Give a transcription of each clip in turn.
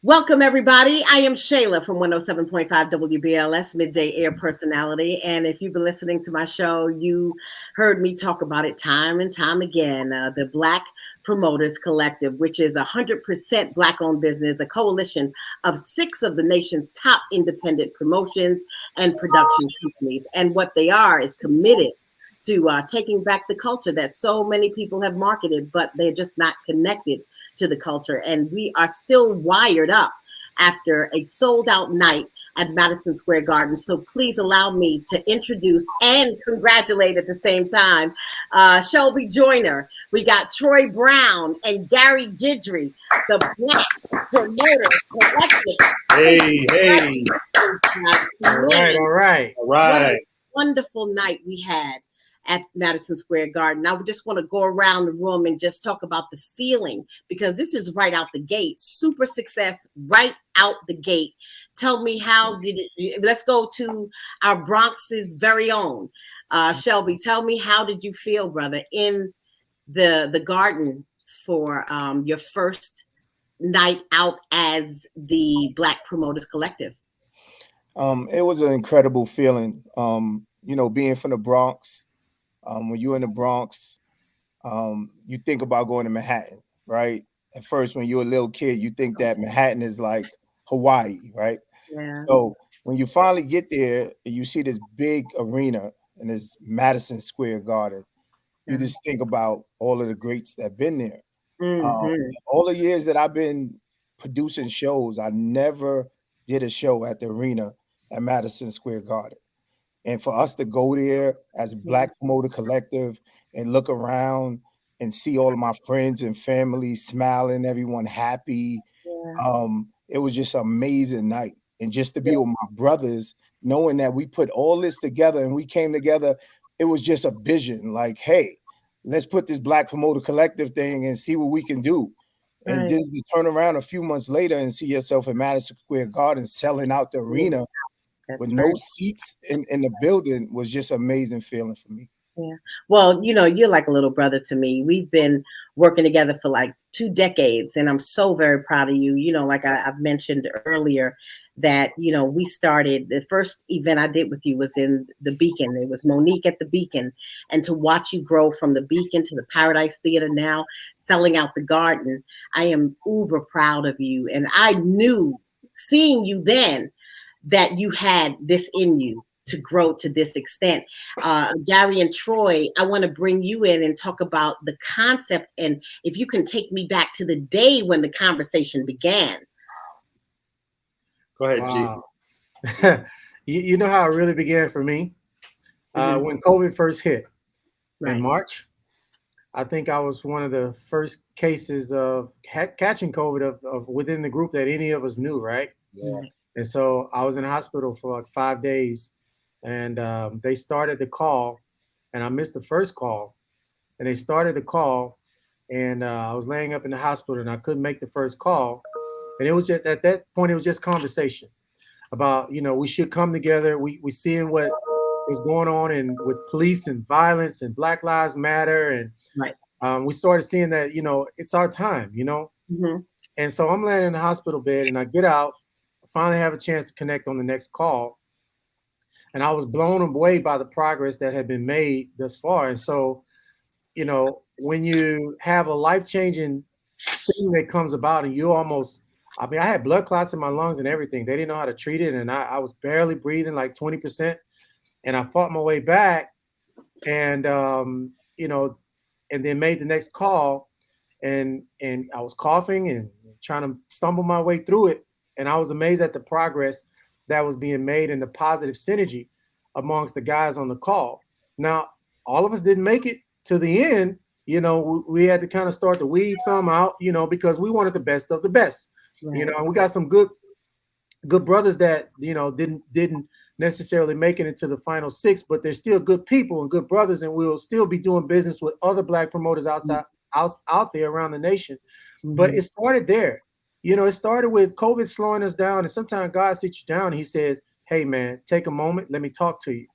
Welcome, everybody. I am Shaila from 107.5 WBLS, midday air personality. And if you've been listening to my show, you heard me talk about it time and time again. The Black Promoters Collective, which is 100% Black owned business, a coalition of 6 of the nation's top independent promotions and production companies. And what they are is committed to taking back the culture that so many people have marketed, but they're just not connected to the culture. And we are still wired up after a sold out night at Madison Square Garden. So please allow me to introduce and congratulate at the same time Shelby Joyner. We got Troy Brown and Gary Gidry, the Black Promoter Collective. Hey. All right. What a wonderful night we had at Madison Square Garden. I would just want to go around the room and just talk about the feeling, because this is right out the gate. Super success right out the gate. Tell me, how did it? Let's go to our Bronx's very own Shelby. Tell me, how did you feel, brother, in the garden for your first night out as the Black Promoters Collective? It was an incredible feeling. Being from the Bronx. When you're in the Bronx, you think about going to Manhattan, right? At first, when you're a little kid, you think that Manhattan is like Hawaii, right? Yeah. So when you finally get there and you see this big arena and this Madison Square Garden, you just think about all of the greats that have been there. All the years that I've been producing shows, I never did a show at the arena at Madison Square Garden. And for us to go there as Black Promoter Collective and look around and see all of my friends and family smiling, everyone happy, it was just an amazing night. And just to be with my brothers, knowing that we put all this together and we came together, it was just a vision like, hey, let's put this Black Promoter Collective thing and see what we can do. And then you turn around a few months later and see yourself in Madison Square Garden selling out the arena. With no seats in the building was just an amazing feeling for me. Yeah. Well, you're like a little brother to me. We've been working together for like 2 decades, and I'm so very proud of you. Like I've mentioned earlier that, we started, the first event I did with you was in the Beacon. It was Monique at the Beacon. And to watch you grow from the Beacon to the Paradise Theater, now selling out the Garden, I am uber proud of you. And I knew, seeing you then, that you had this in you to grow to this extent. Gary and Troy, I want to bring you in and talk about the concept, and if you can take me back to the day when the conversation began. Go ahead, wow. G. you know how it really began for me? When COVID first hit in March. I think I was one of the first cases of catching COVID of within the group that any of us knew, right? Yeah. And so I was in the hospital for like 5 days, and they started the call, and I missed the first call, and they started the call, and I was laying up in the hospital, and I couldn't make the first call. And it was just, at that point, it was just conversation about, we should come together. We seeing what was going on with police and violence and Black Lives Matter. And we started seeing that, it's our time, And so I'm laying in the hospital bed, and I get out. Finally have a chance to connect on the next call. And I was blown away by the progress that had been made thus far. And so, when you have a life-changing thing that comes about and you almost, I had blood clots in my lungs and everything. They didn't know how to treat it. And I was barely breathing, like 20%. And I fought my way back and, and then made the next call. And I was coughing and trying to stumble my way through it. And I was amazed at the progress that was being made and the positive synergy amongst the guys on the call. Now, all of us didn't make it to the end. We had to kind of start to weed some out, because we wanted the best of the best. Right. And we got some good brothers that, didn't necessarily make it into the final 6, but they're still good people and good brothers. And we'll still be doing business with other Black promoters out there around the nation. But it started there. It started with COVID slowing us down, and sometimes God sits you down and he says, hey man, take a moment, let me talk to you.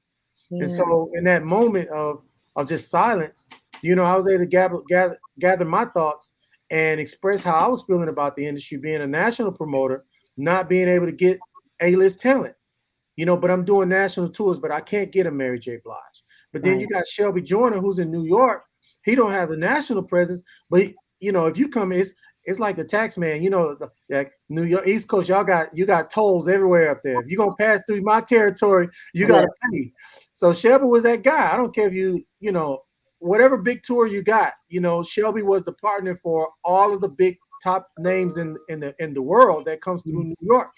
And so in that moment of just silence, I was able to gather my thoughts and express how I was feeling about the industry, being a national promoter, not being able to get A-list talent. But I'm doing national tours, but I can't get a Mary J. Blige. But then you got Shelby Joyner, who's in New York. He don't have a national presence, but if you come, it's like the tax man. Like New York, East Coast, you got tolls everywhere up there. If you're gonna pass through my territory, you gotta pay. So Shelby was that guy. I don't care if whatever big tour you got. Shelby was the partner for all of the big top names in the world that comes through New York.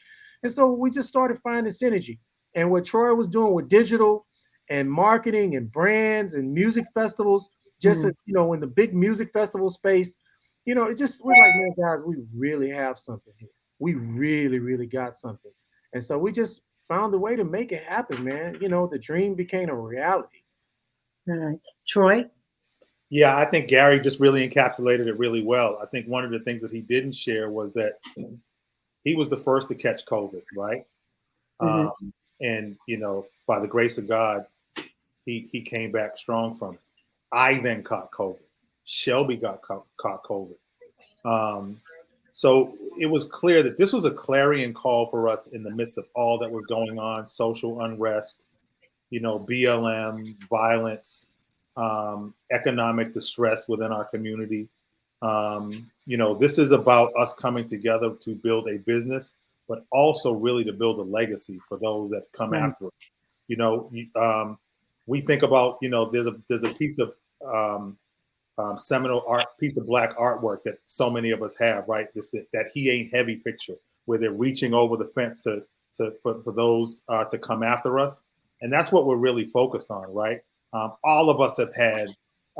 And so we just started finding synergy. And what Troy was doing with digital and marketing and brands and music festivals, just in the big music festival space, we're like, man, guys, we really have something here. We really, really got something. And so we just found a way to make it happen, man. The dream became a reality. All right. Troy? Yeah, I think Gary just really encapsulated it really well. I think one of the things that he didn't share was that he was the first to catch COVID, right? And by the grace of God, he came back strong from it. I then caught COVID. Shelby got caught COVID. So it was clear that this was a clarion call for us in the midst of all that was going on: social unrest, BLM, violence, economic distress within our community. This is about us coming together to build a business, but also really to build a legacy for those that come after us. We think about, there's a piece of seminal art, piece of Black artwork that so many of us have, right? That He Ain't Heavy picture, where they're reaching over the fence for those to come after us. And that's what we're really focused on, right? All of us have had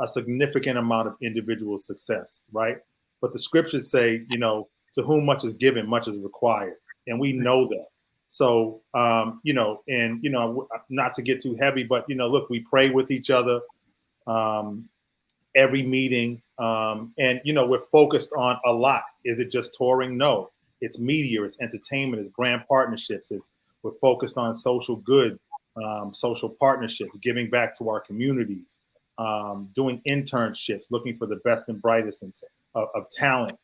a significant amount of individual success, right? But the scriptures say, to whom much is given, much is required. And we know that. So, not to get too heavy, but, look, we pray with each other every meeting. And, we're focused on a lot. Is it just touring? No, it's media, it's entertainment, it's brand partnerships. We're focused on social good, social partnerships, giving back to our communities, doing internships, looking for the best and brightest of talent,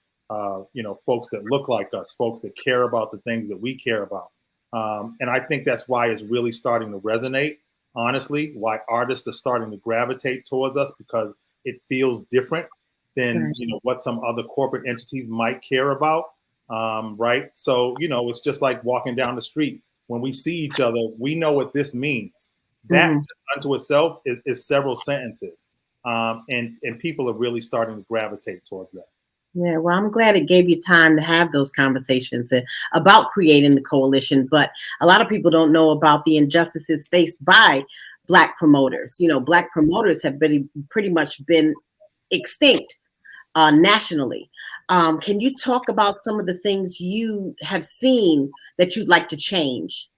folks that look like us, folks that care about the things that we care about. And I think that's why it's really starting to resonate, honestly, why artists are starting to gravitate towards us, because it feels different than, what some other corporate entities might care about. Right. So, it's just like walking down the street. When we see each other, we know what this means. That unto itself is several sentences. And people are really starting to gravitate towards that. Yeah, well, I'm glad it gave you time to have those conversations about creating the coalition. But a lot of people don't know about the injustices faced by Black promoters. Black promoters have pretty much been extinct nationally. Can you talk about some of the things you have seen that you'd like to change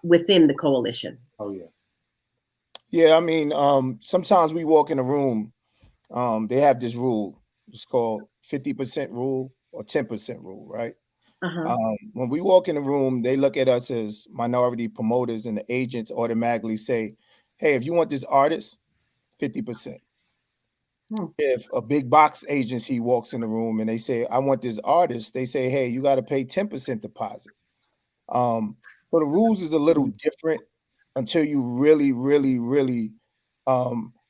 within the coalition? Oh, yeah. Yeah, I mean, sometimes we walk in a room, they have this rule. It's called 50% rule or 10% rule, right? When we walk in the room, they look at us as minority promoters, and the agents automatically say, hey, if you want this artist, 50%. If a big box agency walks in the room and they say, I want this artist, they say, hey, you got to pay 10% deposit. So the rules is a little different until you really, really, really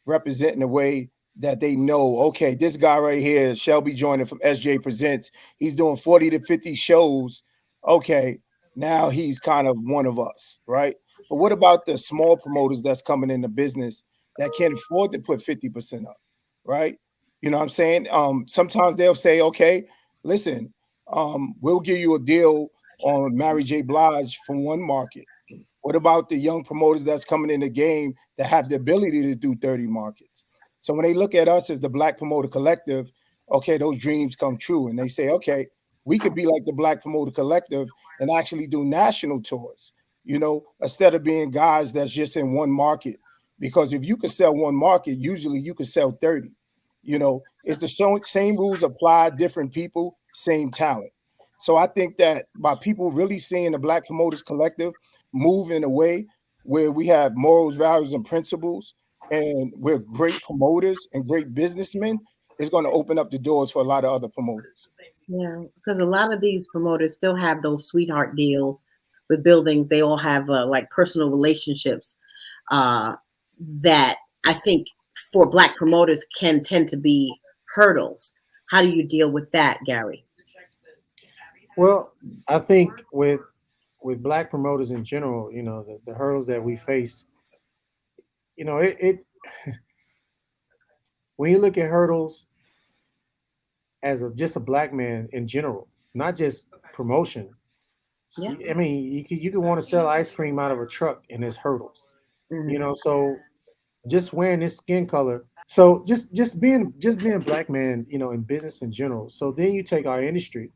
represent in a way that they know, okay, this guy right here, Shelby Joyner from SJ Presents, he's doing 40 to 50 shows. Okay, now he's kind of one of us, right? But what about the small promoters that's coming into business that can't afford to put 50% up, right? You know what I'm saying? Sometimes they'll say, okay, listen, we'll give you a deal on Mary J. Blige from one market. What about the young promoters that's coming in the game that have the ability to do 30 markets? So when they look at us as the Black Promoter Collective, okay, those dreams come true. And they say, okay, we could be like the Black Promoter Collective and actually do national tours, instead of being guys that's just in one market. Because if you could sell one market, usually you could sell 30. It's the same rules apply, different people, same talent. So I think that by people really seeing the Black Promoters Collective move in a way where we have morals, values, and principles, and we're great promoters and great businessmen, it's going to open up the doors for a lot of other promoters. Yeah, because a lot of these promoters still have those sweetheart deals with buildings. They all have like personal relationships uh, that I think for Black promoters can tend to be hurdles. How do you deal with that, Gary? Well, I think with Black promoters in general, the hurdles that we face, it when you look at hurdles as just a Black man in general, not just promotion. Yeah. I mean, you can want to sell ice cream out of a truck, and there's hurdles. So just wearing this skin color. So just being Black man, in business in general. So then you take our industry,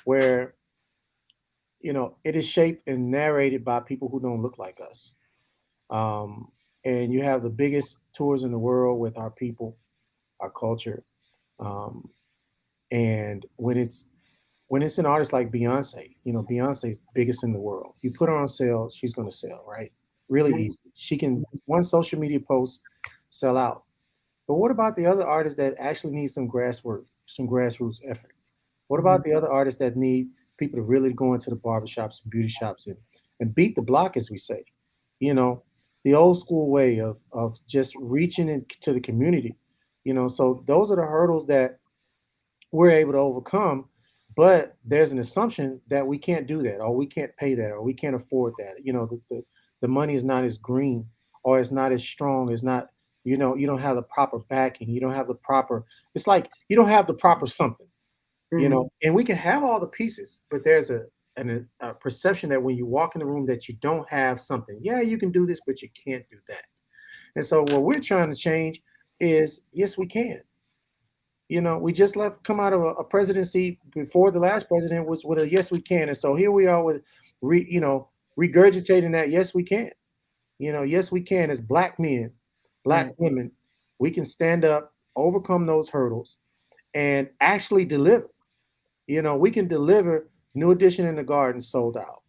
where it is shaped and narrated by people who don't look like us. And you have the biggest tours in the world with our people, our culture. And when it's an artist like Beyonce, Beyonce's biggest in the world. You put her on sale, she's going to sell, right? Really easy. She can, one social media post, sell out. But what about the other artists that actually need some grassroots effort? What about the other artists that need people to really go into the barbershops and beauty shops and beat the block, as we say? The old school way of just reaching into the community. So those are the hurdles that we're able to overcome. But there's an assumption that we can't do that, or we can't pay that, or we can't afford that. The money is not as green, or it's not as strong. It's not, you don't have the proper backing. You don't have the proper, it's like you don't have the proper something, and we can have all the pieces, but there's a perception that when you walk in the room that you don't have something. Yeah, you can do this, but you can't do that. And so what we're trying to change is, yes, we can. We just come out of a presidency before the last president was with a yes, we can. And so here we are with, regurgitating that, yes, we can. Yes, we can as Black men, Black women. We can stand up, overcome those hurdles, and actually deliver. We can deliver New Edition in the Garden sold out.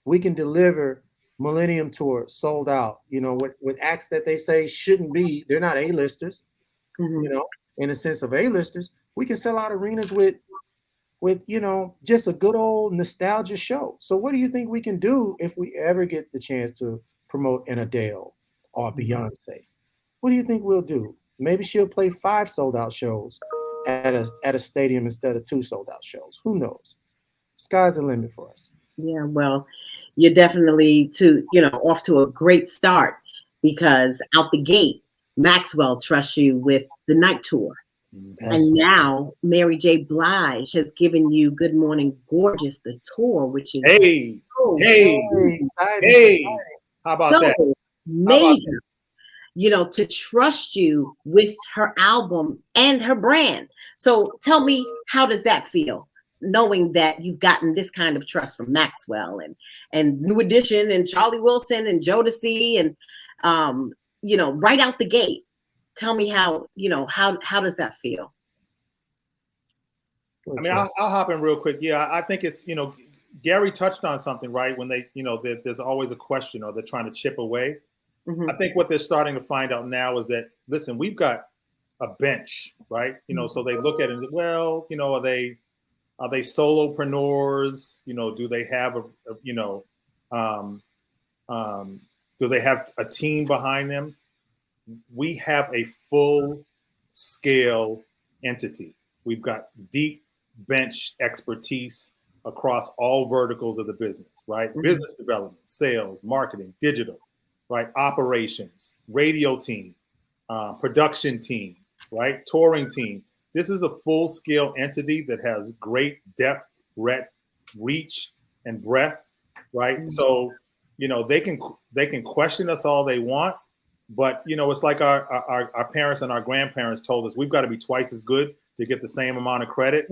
We can deliver Millennium Tour sold out, with acts that they say shouldn't be, they're not A-listers, in a sense of A-listers. We can sell out arenas with just a good old nostalgia show. So what do you think we can do if we ever get the chance to promote an Adele or Beyonce? What do you think we'll do? Maybe she'll play 5 sold out shows at a stadium instead of 2 sold out shows. Who knows? Sky's the limit for us. Yeah, well, you're definitely off to a great start, because out the gate, Maxwell trusts you with the night tour. And now Mary J. Blige has given you Good Morning Gorgeous, the tour, which is hey, how about that? Major, to trust you with her album and her brand. So tell me, how does that feel, knowing that you've gotten this kind of trust from Maxwell and New Edition and Charlie Wilson and Jodeci and right out the gate? Tell me how does that feel? I mean, I'll hop in real quick. Yeah, I think it's, Gary touched on something, right? When they, there's always a question, or they're trying to chip away. I think what they're starting to find out now is that, listen, we've got a bench, right? So they look at it, well, are they solopreneurs? Do they have do they have a team behind them? We have a full scale entity. We've got deep bench expertise across all verticals of the business, right? Business development, sales, marketing, digital, right? Operations, radio team, production team, right? Touring team. This is a full scale entity that has great depth, reach, and breadth, right? So, they can question us all they want, but it's like our parents and our grandparents told us, we've got to be twice as good to get the same amount of credit.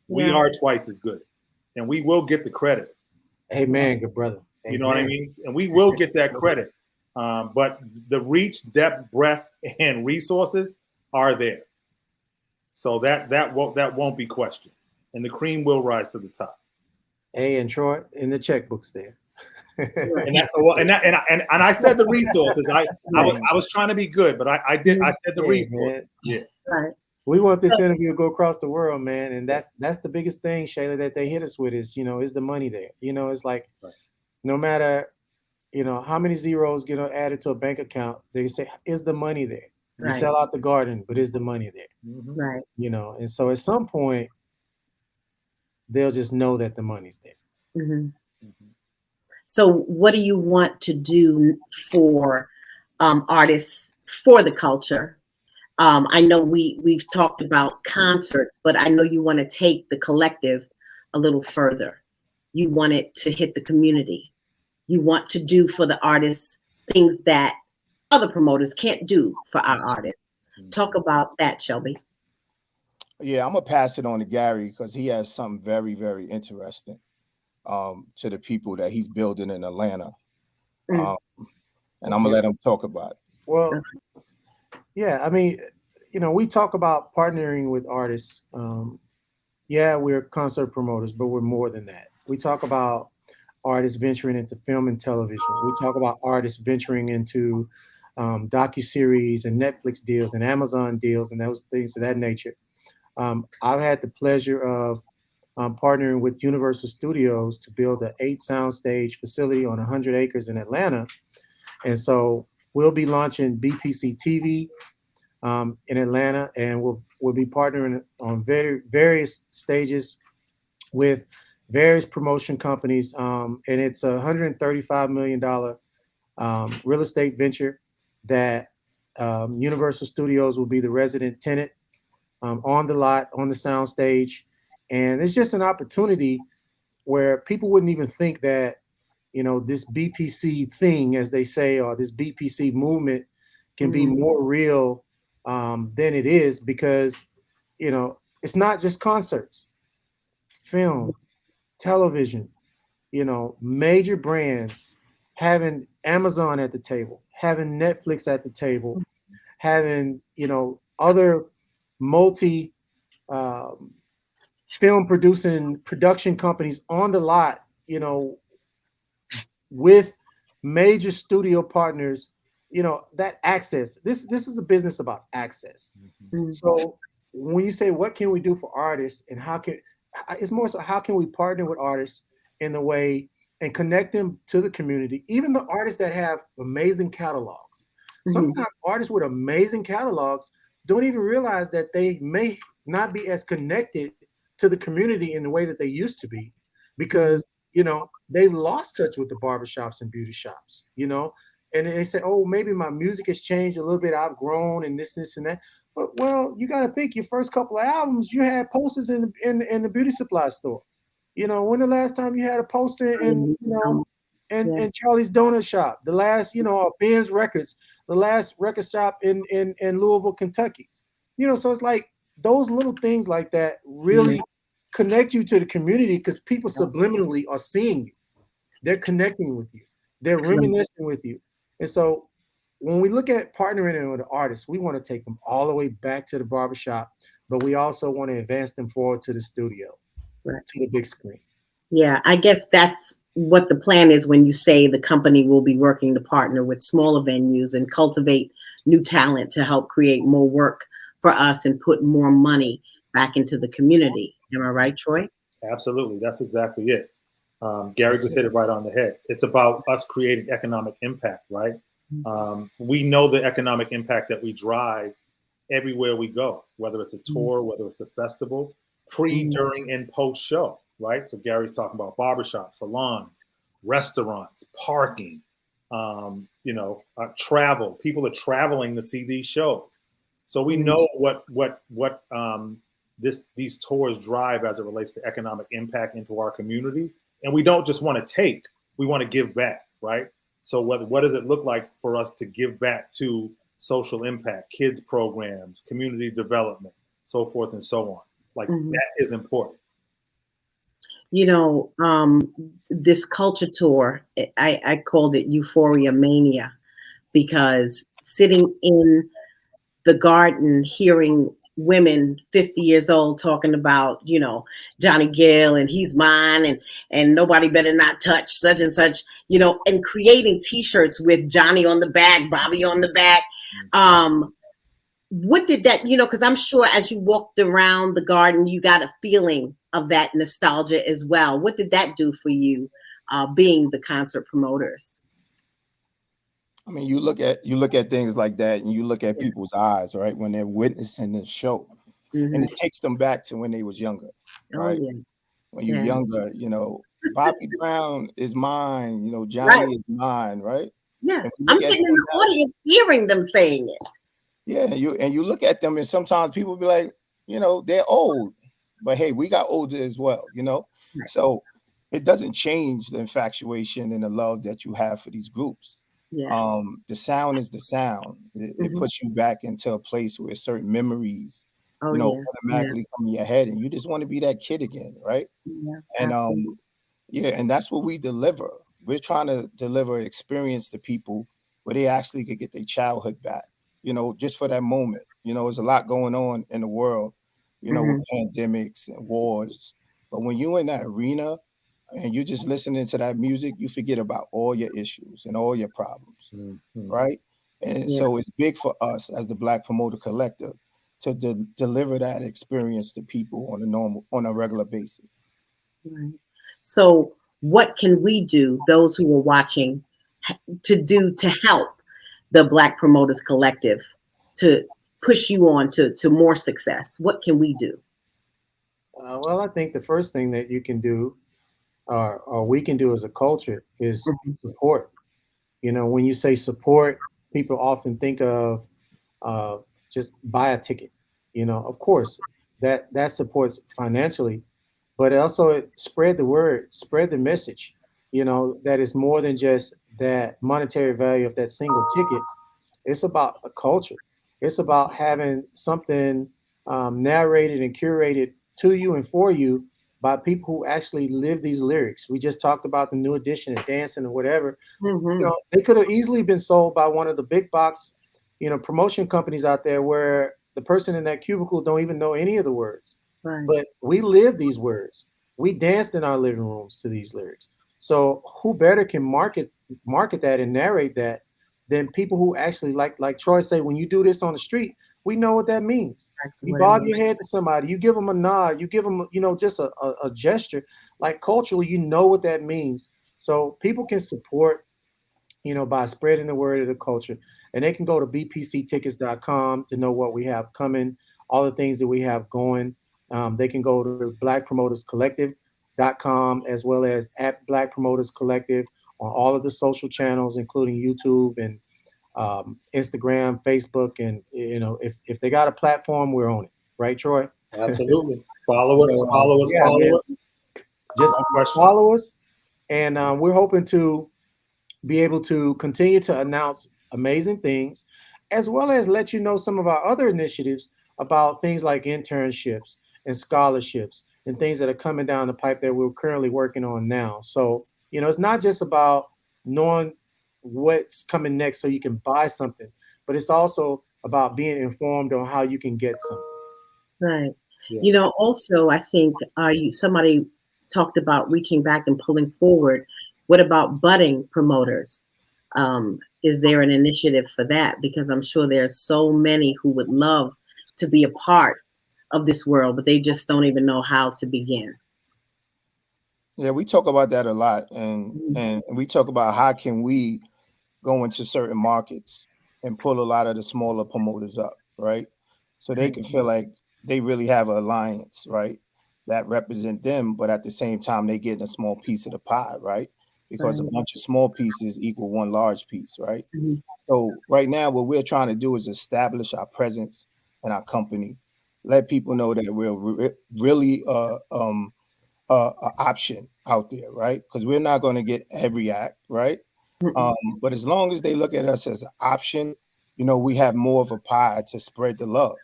We are twice as good, and we will get the credit. Amen, good brother. Amen. You know what I mean? And we will get that credit. But the reach, depth, breadth, and resources are there. So that won't be questioned, and the cream will rise to the top. Hey, and Troy, in the checkbooks there. and I said the resources. I was trying to be good, but I said the resources. Yeah. Right. We want this interview to go across the world, man, and that's the biggest thing, Shaila, that they hit us with is, is the money there? It's like no matter, how many zeros get added to a bank account, they say, is the money there? You sell out the garden, but is the money there? Right. And so at some point, they'll just know that the money's there. So what do you want to do for artists, for the culture? I know we've talked about concerts, but I know you want to take the collective a little further. You want it to hit the community. You want to do for the artists things that other promoters can't do for our artists. Talk about that, Shelby. Yeah, I'm gonna pass it on to Gary because he has something very, very interesting to the people that he's building in Atlanta, and I'm gonna let him talk about it. Well, yeah, I mean, we talk about partnering with artists. Yeah, we're concert promoters, but we're more than that. We talk about artists venturing into film and television. We talk about artists venturing into docuseries and Netflix deals and Amazon deals and those things of that nature. I've had the pleasure of partnering with Universal Studios to build an 8 soundstage facility on 100 acres in Atlanta. And so we'll be launching BPC TV in Atlanta, and we'll be partnering on various stages with various promotion companies. And it's a $135 million real estate venture that Universal Studios will be the resident tenant on the lot, on the sound stage. And it's just an opportunity where people wouldn't even think that, this BPC thing, as they say, or this BPC movement can be more real than it is, because, it's not just concerts, film, television, major brands having Amazon at the table, having Netflix at the table, having, other multi film production companies on the lot, with major studio partners, that access. This is a business about access. So when you say what can we do for artists and it's more so how can we partner with artists in the way and connect them to the community, even the artists that have amazing catalogs. Sometimes artists with amazing catalogs don't even realize that they may not be as connected to the community in the way that they used to be, because they've lost touch with the barbershops and beauty shops, and they say, oh, maybe my music has changed a little bit, I've grown and this and that. But well, you got to think, your first couple of albums, you had posters in the beauty supply store. When the last time you had a poster in Charlie's Donut Shop, the last, Ben's Records, the last record shop in Louisville, Kentucky. So it's like those little things like that really connect you to the community, because people subliminally are seeing you. They're connecting with you. They're reminiscing with you. And so when we look at partnering with artists, we want to take them all the way back to the barbershop, but we also want to advance them forward to the studio, to the big screen. Yeah, I guess that's what the plan is when you say the company will be working to partner with smaller venues and cultivate new talent to help create more work for us and put more money back into the community. Am I right, Troy? Absolutely. That's exactly it. Gary just hit it right on the head. It's about us creating economic impact, right? We know the economic impact that we drive everywhere we go, whether it's a tour, whether it's a festival, pre, during, and post show, right? So Gary's talking about barbershops, salons, restaurants, parking, travel. People are traveling to see these shows. So we know what these tours drive as it relates to economic impact into our communities. And we don't just want to take, we want to give back, right? So what does it look like for us to give back to social impact, kids programs, community development, so forth and so on? Like that is important. This culture tour, I called it Euphoria Mania, because sitting in the garden, hearing women 50 years old talking about, Johnny Gill and he's mine and nobody better not touch such and such, and creating t-shirts with Johnny on the back, Bobby on the back. what did that, because I'm sure as you walked around the garden, you got a feeling of that nostalgia as well. What did that do for you, being the concert promoters? I mean, you look at things like that, and you look at Yeah. people's eyes, right, when they're witnessing this show, and Hmm. it takes them back to when they was younger, Oh right? yeah. When you're Yeah. younger, Bobby Brown is mine, Right. Johnny is mine, right? Yeah. And we I'm look at sitting in them the now, audience hearing them saying it. yeah, you look at them, and sometimes people be like, they're old, but hey, we got older as well. Right. So it doesn't change the infatuation and the love that you have for these groups. Yeah. The sound is the sound. It Hmm. puts you back into a place where certain memories, Oh yeah. Yeah. automatically come in your head, and you just want to be that kid again, right? Yeah. And Absolutely. yeah, and that's what we deliver. We're trying to deliver experience to people where they actually could get their childhood back, just for that moment. There's a lot going on in the world, with Hmm. pandemics and wars. But when you're in that arena and you're just listening to that music, you forget about all your issues and all your problems, Mhm. right? And Yeah. so it's big for us as the Black Promoter Collective to deliver that experience to people on a regular basis. Right. So, what can we do, those who are watching, to do to help the Black Promoters Collective to push you on to more success? What can we do? Well, I think the first thing that you can do, or we can do as a culture, is Mhm. support. When you say support, people often think of uh, just buy a ticket. Of course, that supports financially, but also it spread the word, spread the message. That is more than just that monetary value of that single ticket. It's about a culture. It's about having something narrated and curated to you and for you by people who actually live these lyrics. We just talked about the new edition of dancing or whatever. Mhm. They could have easily been sold by one of the big box, promotion companies out there where the person in that cubicle don't even know any of the words. Right. But we live these words. We danced in our living rooms to these lyrics. So who better can market that and narrate that than people who actually like Troy say, when you do this on the street, we know what that means. Exactly You what it bob means. your head to somebody, you give them a nod, you give them, just a gesture. Like culturally, you know what that means. So people can support, by spreading the word of the culture. And they can go to bpctickets.com to know what we have coming, all the things that we have going. They can go to blackpromoterscollective.com as well as at Black Promoters Collective on all of the social channels, including YouTube and Instagram, Facebook. And, if they got a platform, we're on it. Right, Troy? Absolutely. Follow us, So, follow us, yeah, man, follow us. just No question. follow us. And we're hoping to be able to continue to announce amazing things, as well as let you know some of our other initiatives about things like internships and scholarships and things that are coming down the pipe that we're currently working on now. So, it's not just about knowing what's coming next so you can buy something, but it's also about being informed on how you can get something. Right. Yeah. Also, I think somebody talked about reaching back and pulling forward. What about budding promoters? Is there an initiative for that? Because I'm sure there's so many who would love to be a part of this world, but they just don't even know how to begin. Yeah, we talk about that a lot, and Mhm. and we talk about how can we go into certain markets and pull a lot of the smaller promoters up, right? So they Right. can feel like they really have an alliance, right? That represent them, but at the same time they getting a small piece of the pie, right? Because a Right. bunch of small pieces equal one large piece, right? Mhm. So right now, what we're trying to do is establish our presence and our company, let people know that we're really a option out there, right? Because we're not going to get every act, right? Mhm. But as long as they look at us as an option, we have more of a pie to spread the love,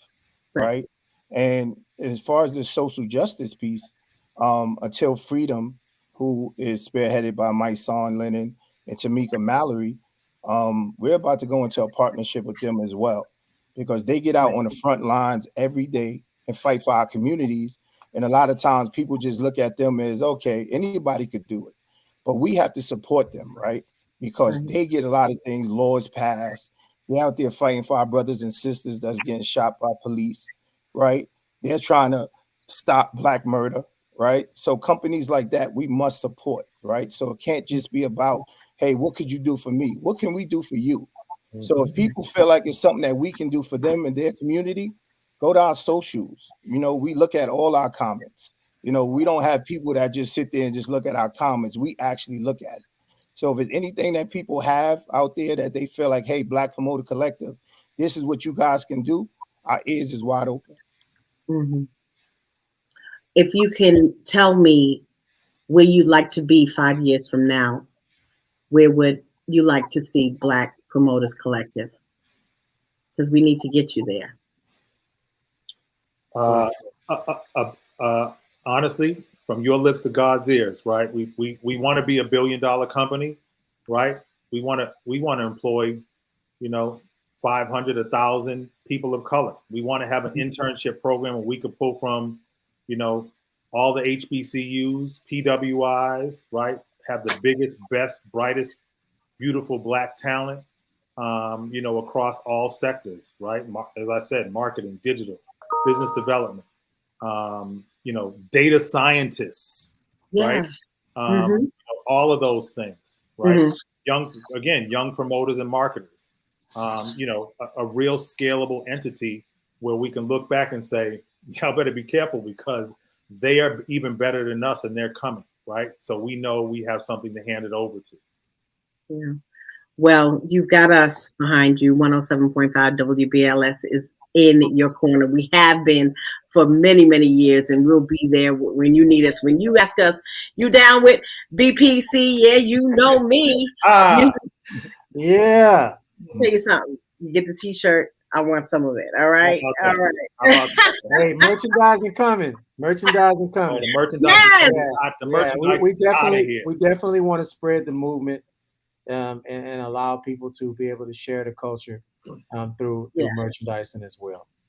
Right. right? And as far as the social justice piece, Until Freedom, who is spearheaded by my son Lennon and Tamika Mallory, we're about to go into a partnership with them as well, because they get out Right. on the front lines every day and fight for our communities. And a lot of times people just look at them as, okay, anybody could do it. But we have to support them, right? Because Right. they get a lot of things, laws passed, They're out there fighting for our brothers and sisters that's getting shot by police, right? They're trying to stop Black murder, right? So companies like that, we must support, right? So it can't just be about, hey, what could you do for me? What can we do for you? So if people feel like it's something that we can do for them and their community, go to our socials. You know, we look at all our comments. You know, we don't have people that just sit there and just look at our comments. We actually look at it. So if it's anything that people have out there that they feel like, hey, Black Promoter Collective, this is what you guys can do, our ears is wide open. Mm-hmm. If you can tell me where you'd like to be 5 years from now, where would you like to see Black Promoters Collective? Because we need to get you there. Honestly, from your lips to God's ears, right? We want to be $1 billion company, right? We want to employ, 500, 1,000 people of color. We want to have an internship program where we could pull from, all the HBCUs, PWIs, right? Have the biggest, best, brightest, beautiful Black talent, across all sectors, right? As I said, marketing, digital, business development, data scientists, right? All of those things, right? Young promoters and marketers, a real scalable entity where we can look back and say, y'all better be careful because they are even better than us and they're coming, right? So we know we have something to hand it over to. Yeah. Well, you've got us behind you. 107.5 WBLS is in your corner. We have been for many, many years, and we'll be there when you need us. When you ask us, you down with BPC? Yeah, you know me. Yeah. I'll tell you something. You get the T-shirt. I want some of it. All right. All right. Hey, merchandising coming. Merchandising coming. The merchandising. Yes. The merchandise we definitely want to spread the movement and allow people to be able to share the culture through merchandising as well.